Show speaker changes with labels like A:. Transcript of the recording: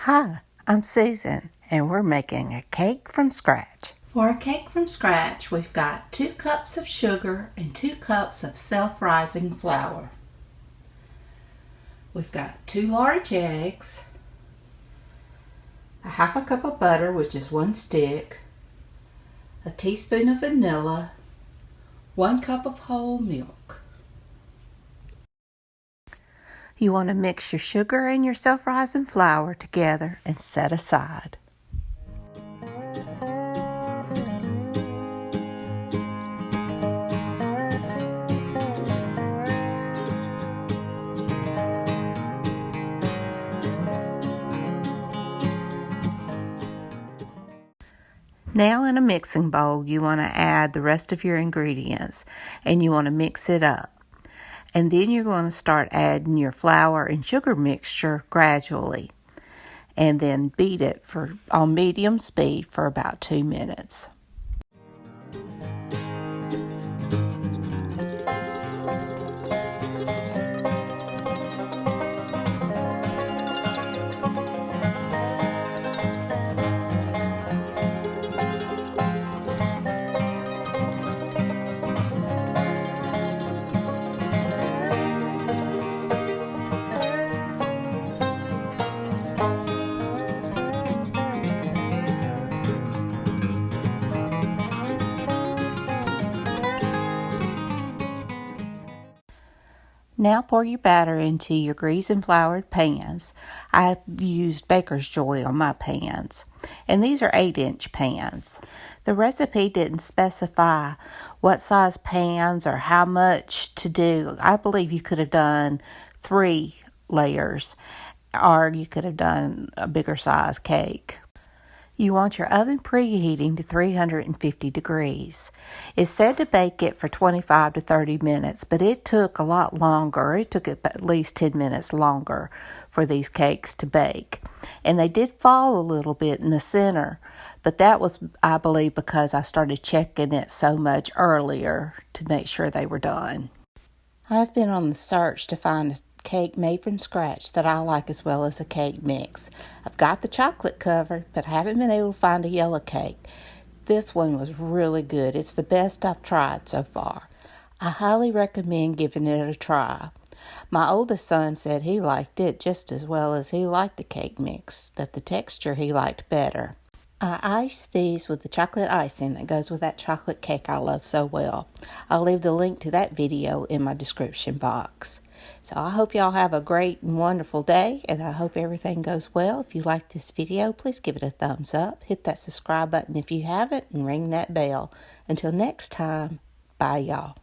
A: Hi, I'm Susan, and we're making a cake from scratch.
B: For a cake from scratch, we've got 2 cups of sugar and 2 cups of self-rising flour. We've got 2 large eggs, a half a cup of butter, which is 1 stick, a teaspoon of vanilla, 1 cup of whole milk.
A: You want to mix your sugar and your self-rising flour together and set aside. Now in a mixing bowl, you want to add the rest of your ingredients and you want to mix it up. And then you're going to start adding your flour and sugar mixture gradually. And then beat it on medium speed for about 2 minutes. Now pour your batter into your greased and floured pans. I used Baker's Joy on my pans, and these are 8-inch pans. The recipe didn't specify what size pans or how much to do. I believe you could have done 3 layers, or you could have done a bigger size cake. You want your oven preheating to 350 degrees. It's said to bake it for 25 to 30 minutes, but it took a lot longer. It took at least 10 minutes longer for these cakes to bake. And they did fall a little bit in the center, but that was, I believe, because I started checking it so much earlier to make sure they were done. I've been on the search to find a cake made from scratch that I like as well as a cake mix. I've got the chocolate covered, but I haven't been able to find a yellow cake. This one was really good. It's the best I've tried so far. I highly recommend giving it a try. My oldest son said he liked it just as well as he liked the cake mix, that the texture he liked better. I iced these with the chocolate icing that goes with that chocolate cake I love so well. I'll leave the link to that video in my description box. So I hope y'all have a great and wonderful day, and I hope everything goes well. If you like this video, please give it a thumbs up. Hit that subscribe button if you haven't, and ring that bell. Until next time, bye y'all.